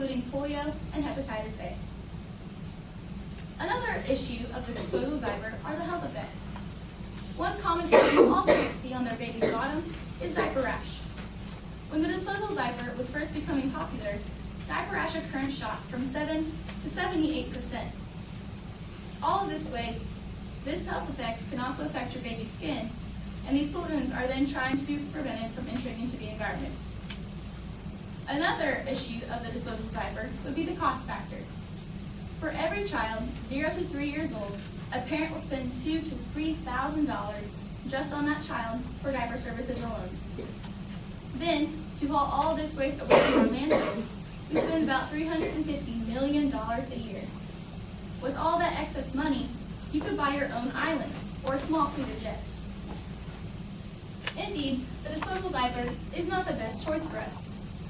including polio and hepatitis A. Another issue of the disposable diaper are the health effects. One common issue all parents see on their baby's bottom is diaper rash. When the disposable diaper was first becoming popular, diaper rash occurrence shot from 7 to 78%. All of this health effects can also affect your baby's skin, and these pollutants are then trying to be prevented from entering into the environment. Another issue of the disposable diaper would be the cost factor. For every child 0 to 3 years old, a parent will spend $2,000 to $3,000 just on that child for diaper services alone. Then, to haul all this waste away from our landfills, we spend about $350 million a year. With all that excess money, you could buy your own island or a small fleet of jets. Indeed, the disposable diaper is not the best choice for us,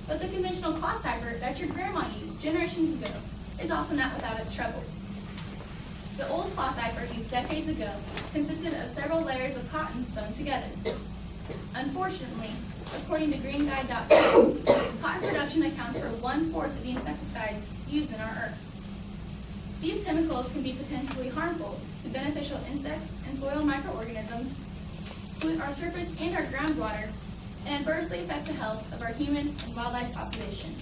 but the conventional cloth diaper that your grandma used generations ago is also not without its troubles. The old cloth diaper used decades ago consisted of several layers of cotton sewn together. Unfortunately, according to GreenGuide.com, cotton production accounts for 1/4 of the insecticides used in our earth. These chemicals can be potentially harmful to beneficial insects and soil microorganisms, pollute our surface and our groundwater, and adversely affect the health of our human and wildlife population.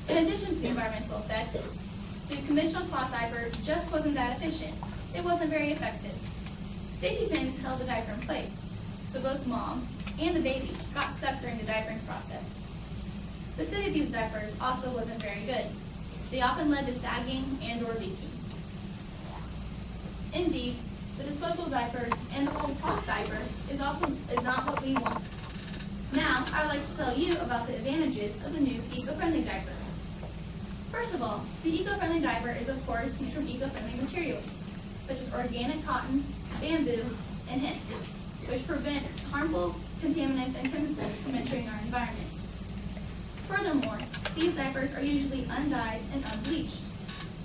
In addition to the environmental effects, the conventional cloth diaper just wasn't that efficient. It wasn't very effective. Safety pins held the diaper in place, so both mom and the baby got stuck during the diapering process. The fit of these diapers also wasn't very good. They often led to sagging and or leaking. Indeed, the disposable diaper and the old cloth diaper is not what we want. Now, I would like to tell you about the advantages of the new eco-friendly diaper. First of all, the eco-friendly diaper is of course made from eco-friendly materials, such as organic cotton, bamboo, and hemp, which prevent harmful contaminants and chemicals from entering our environment. Furthermore, these diapers are usually undyed and unbleached,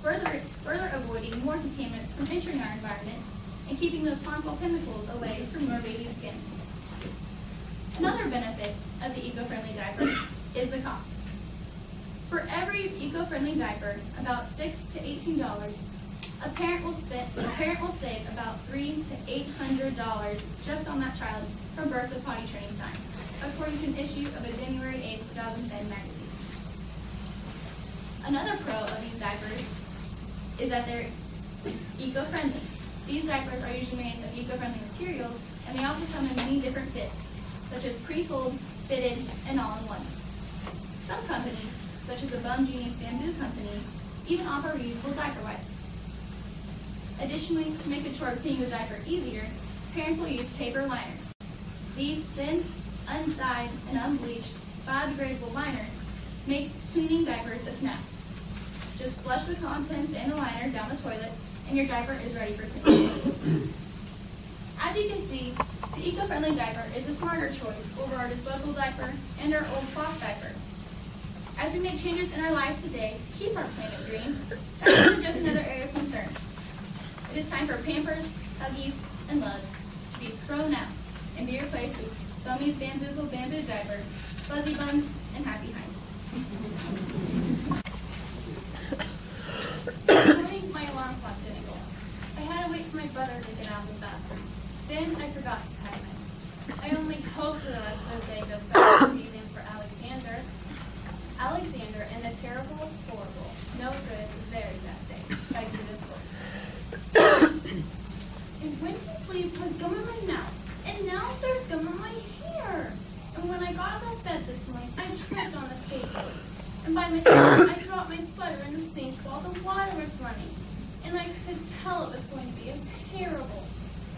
further avoiding more contaminants from entering our environment and keeping those harmful chemicals away from your baby's skin. Another benefit of the eco-friendly diaper is the cost. For every eco-friendly diaper, about $6 to $18, a parent will save about $300 to $800 just on that child from birth to potty training time, according to an issue of a January 8, 2010 magazine. Another pro of these diapers is that they're eco-friendly. These diapers are usually made of eco-friendly materials, and they also come in many different fits, such as pre-fold, fitted, and all-in-one. Some companies, such as the Bum Genius Bamboo Company, even offer reusable diaper wipes. Additionally, to make the chore of cleaning the diaper easier, parents will use paper liners. These thin, undyed, and unbleached biodegradable liners make cleaning diapers a snap. Just flush the contents and the liner down the toilet, and your diaper is ready for cleaning. As you can see, the eco-friendly diaper is a smarter choice over our disposable diaper and our old cloth diaper. As we make changes in our lives today to keep our planet green, that isn't just another area of concern. It is time for Pampers, Huggies, and Lugs to be thrown out and be replaced with Bummy's Bamboozled Bamboo Diaper, Fuzzy Buns, and Happy Heinz. This morning, my alarm clock didn't go off. I had to wait for my brother to get out of the bathroom. Then I forgot to pack my lunch. I only hope the rest of the day goes better than evening for Alexander. Alexander and the terrible, horrible, no good, very bad day by Judith Thornton. It went to sleep with gum in my mouth, and now there's gum in my hair. And when I got out of bed this morning, I tripped on the skateboard. And by mistake, I dropped my sweater in the sink while the water was running. And I could tell it was going to be a terrible,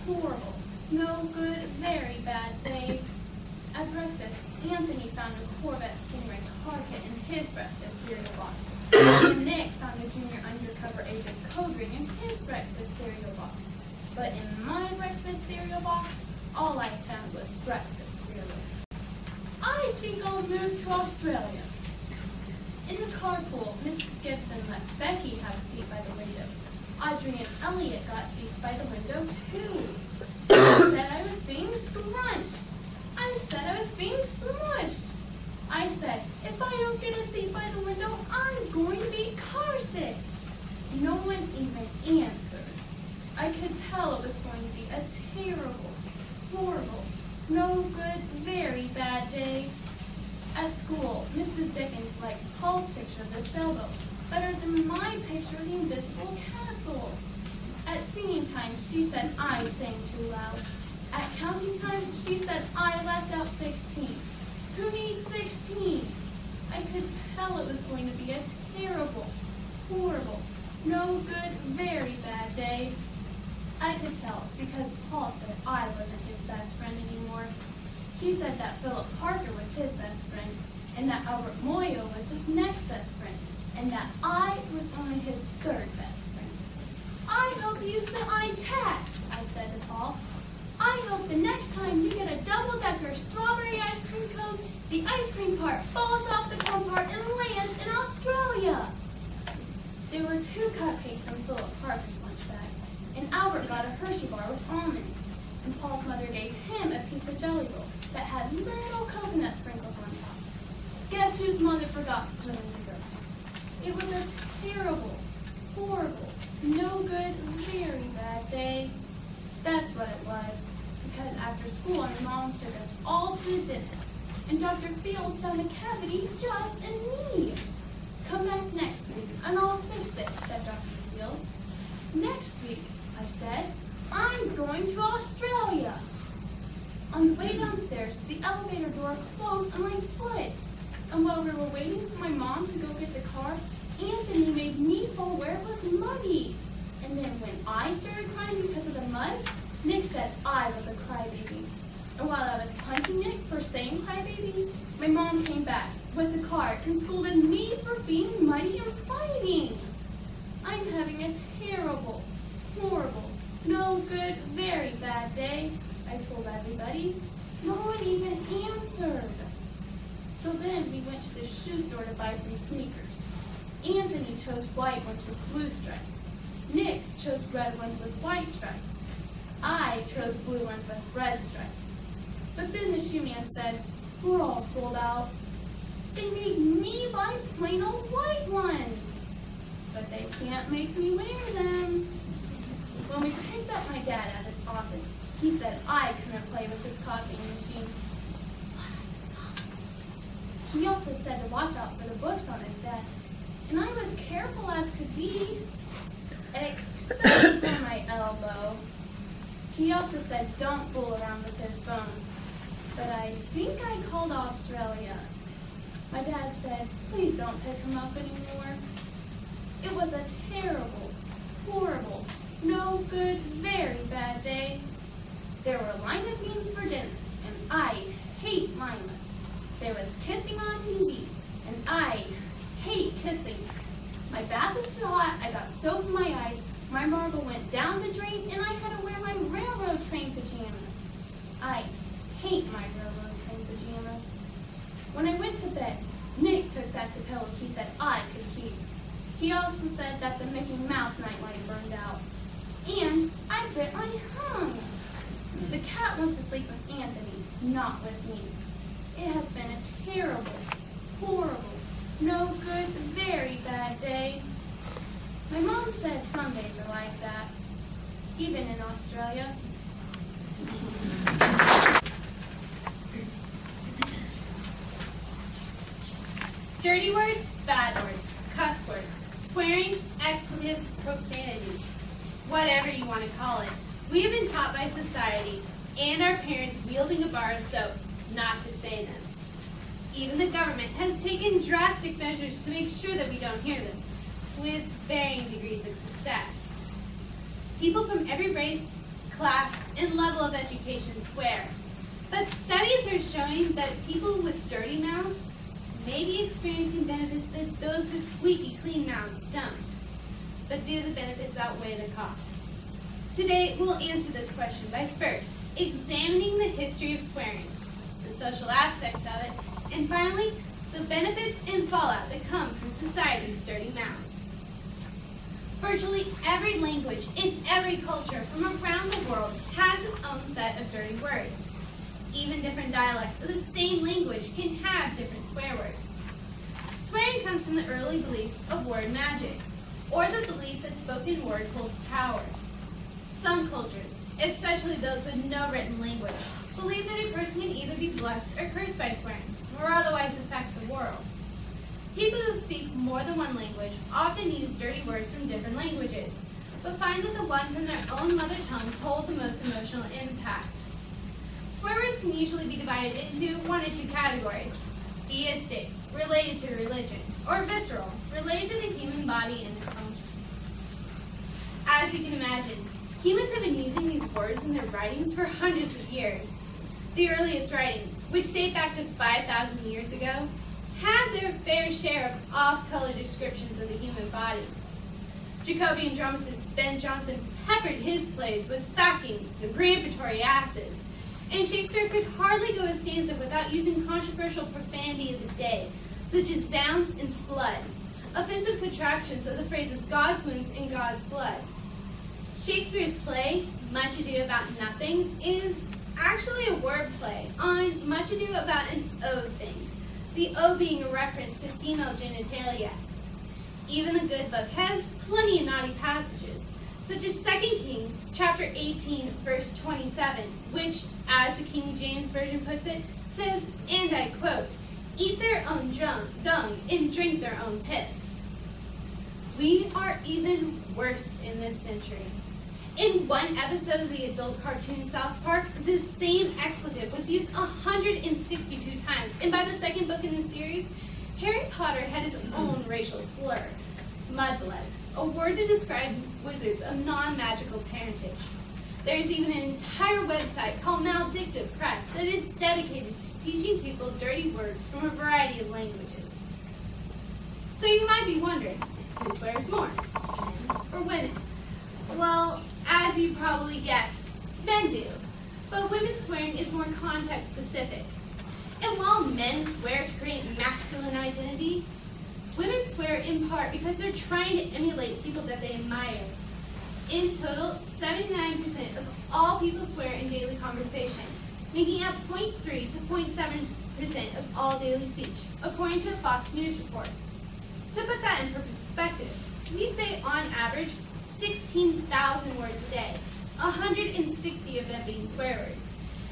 horrible, no good, very bad day. At breakfast, Anthony found a Corvette Stingray car kit in his breakfast cereal box. And Nick found a junior undercover agent code ring in his breakfast cereal box. But in my breakfast cereal box, all I found was breakfast cereal. I think I'll move to Australia. In the carpool, Mrs. Gibson let Becky have a seat by the window. Audrey and Elliot got seats by the window too. I said I was being smushed. I said, If I don't get a seat by the window, I'm going to be car sick. No one even answered. I could tell it was going to be a terrible, horrible, no good, very bad day. At school, Mrs. Dickens liked Paul's picture of the sailboat better than my picture of the invisible castle. At singing time, she said I sang too loud. At counting time, she said I left out 16. Who needs 16? I could tell it was going to be a terrible, horrible, no good, very bad day. I could tell because Paul said I wasn't his best friend anymore. He said that Philip Parker was his best friend, and that Albert Moyo was his next best friend, and that I was only his third best friend. I hope you said I tacked, I said to Paul. I hope the next time you get a double-decker strawberry ice cream cone, the ice cream cart falls off the cone cart and lands in Australia. There were 2 cupcakes in Philip Parker's lunch bag, and Albert got a Hershey bar with almonds, and Paul's mother gave him a piece of Jelly Roll that had little coconut sprinkles on top. Guess whose mother forgot to put in dessert? It was a terrible, horrible, no good, very bad day. That's what it was, because after school my mom took us all to the dentist, and Dr. Fields found a cavity just in me. Come back next week, and I'll fix it, said Dr. Fields. Next week, I said, I'm going to Australia. On the way downstairs, the elevator door closed on my foot. And while we were waiting for my mom to go get the car, Anthony made me fall where it was muddy. And then when I started crying because of the mud, Nick said I was a crybaby. And while I was punching Nick for saying crybaby, my mom came back with the car and scolded me for being muddy and fighting. I'm having a terrible, horrible, no good, very bad day, I told everybody. No one even answered. So then we went to the shoe store to buy some sneakers. Anthony chose white ones with blue stripes. Nick chose red ones with white stripes. I chose blue ones with red stripes. But then the shoe man said, we're all sold out. They made me buy plain old white ones. But they can't make me wear them. When we picked up my dad at his office, he said I couldn't play with his copying machine. He also said to watch out for the books on his desk. And I was careful as could be, except for my elbow. He also said don't fool around with his phone. But I think I called Australia. My dad said, please don't pick him up anymore. It was a terrible, horrible, no good, very bad day. There were lima beans for dinner, and I hate limas. There was kissing on TV, and I hate kissing. My bath was too hot, I got soap in my eyes, my marble went down the drain, and I had to wear my railroad train pajamas. I hate my railroad train pajamas. When I went to bed, Nick took back the pillow he said I could keep. He also said that the Mickey Mouse nightlight burned out. And I bit my tongue. The cat wants to sleep with Anthony, not with me. It has been a terrible, horrible, no good, very bad day. My mom said some days are like that, even in Australia. Dirty words, bad words, cuss words, swearing, expletives, profanity, whatever you want to call it. We have been taught by society and our parents wielding a bar of soap not to say them. Even the government has taken drastic measures to make sure that we don't hear them, with varying degrees of success. People from every race, class, and level of education swear, but studies are showing that people with dirty mouths may be experiencing benefits that those with squeaky clean mouths don't. But do the benefits outweigh the costs? Today, we'll answer this question by first examining the history of swearing, the social aspects of it, and finally, the benefits and fallout that come from society's dirty mouths. Virtually every language in every culture from around the world has its own set of dirty words. Even different dialects of the same language can have different swear words. comes from the early belief of word magic, or the belief that spoken word holds power. Some cultures, especially those with no written language, believe that a person can either be blessed or cursed by swearing, or otherwise affect the world. People who speak more than one language often use dirty words from different languages, but find that the one from their own mother tongue hold the most emotional impact. Swear words can usually be divided into one or two categories: deistic, related to religion, or visceral, related to the human body and its functions. As you can imagine, humans have been using these words in their writings for hundreds of years. The earliest writings, which date back to 5,000 years ago, had their fair share of off-color descriptions of the human body. Jacobean dramatist Ben Jonson peppered his plays with backings and preparatory asses, and Shakespeare could hardly go a stanza without using controversial profanity of the day, such as zounds and splud, offensive contractions of the phrases God's wounds and God's blood. Shakespeare's play, Much Ado About Nothing, is actually a wordplay on Much Ado About an O Thing, the O being a reference to female genitalia. Even the Good Book has plenty of naughty passages, such as 2 Kings chapter 18, verse 27, which, as the King James Version puts it, says, and I quote, "Eat their own dung and drink their own piss." We are even worse in this century. In one episode of the adult cartoon South Park, the same expletive was used 162 times, and by the second book in the series, Harry Potter had his own racial slur, mudblood, a word to describe wizards of non-magical parentage. There is even an entire website called Maledictive Press that is dedicated to teaching people dirty words from a variety of languages. So you might be wondering, who swears more, men or women? Well, as you probably guessed, men do. But women's swearing is more context specific. And while men swear to create masculine identity, women swear in part because they're trying to emulate people that they admire. In total, 79% of all people swear in daily conversation, making up 0.3 to 0.7% of all daily speech, according to a Fox News report. To put that in perspective, we say on average 16,000 words a day, 160 of them being swear words.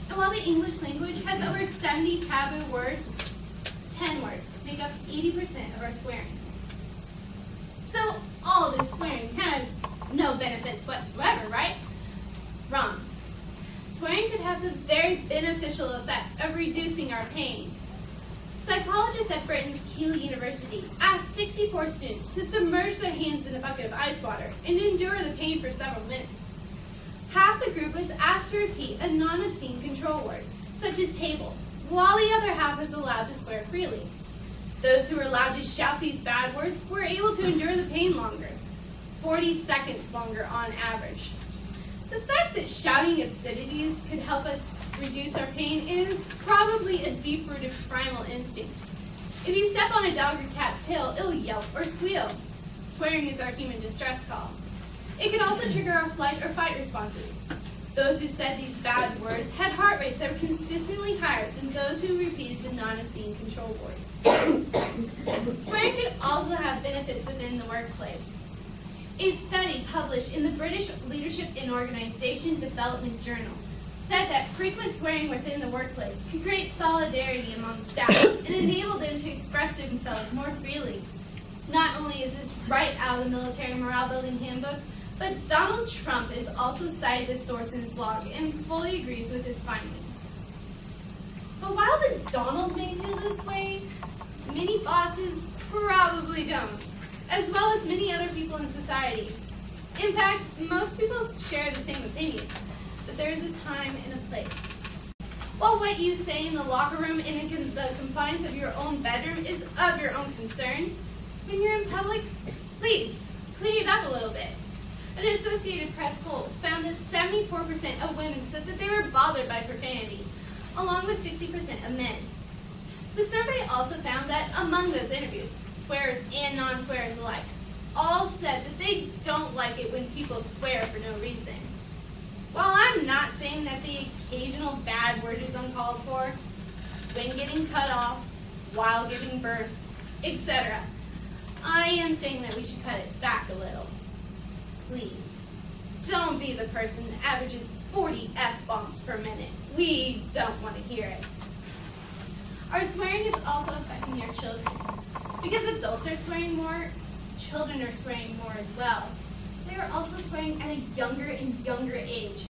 And while the English language has over 70 taboo words, 10 words make up 80% of our swearing. So all this swearing has no benefits whatsoever, right? Wrong. Swearing could have the very beneficial effect of reducing our pain. Psychologists at Britain's Keele University asked 64 students to submerge their hands in a bucket of ice water and endure the pain for several minutes. Half the group was asked to repeat a non-obscene control word, such as table, while the other half was allowed to swear freely. Those who were allowed to shout these bad words were able to endure the pain longer, 40 seconds longer on average. The fact that shouting obscenities could help us reduce our pain is probably a deep-rooted primal instinct. If you step on a dog or cat's tail, it'll yelp or squeal. Swearing is our human distress call. It can also trigger our flight or fight responses. Those who said these bad words had heart rates that were consistently higher than those who repeated the non-obscene control word. Swearing could also have benefits within the workplace. A study published in the British Leadership and Organization Development Journal said that frequent swearing within the workplace could create solidarity among staff and enable them to express themselves more freely. Not only is this right out of the Military Morale Building Handbook, but Donald Trump is also cited as source in his blog and fully agrees with his findings. But while the Donald may feel this way, many bosses probably don't, as well as many other people in society. In fact, most people share the same opinion, but there is a time and a place. While what you say in the locker room and in the confines of your own bedroom is of your own concern, when you're in public, please clean it up a little bit. An Associated Press poll found that 74% of women said that they were bothered by profanity, along with 60% of men. The survey also found that among those interviewed, swearers and non-swearers alike, all said that they don't like it when people swear for no reason. While I'm not saying that the occasional bad word is uncalled for, when getting cut off, while giving birth, etc., I am saying that we should cut it back a little. Please, don't be the person that averages 40 F-bombs per minute. We don't want to hear it. Our swearing is also affecting your children. Because adults are swearing more, children are swearing more as well. They are also swearing at a younger and younger age.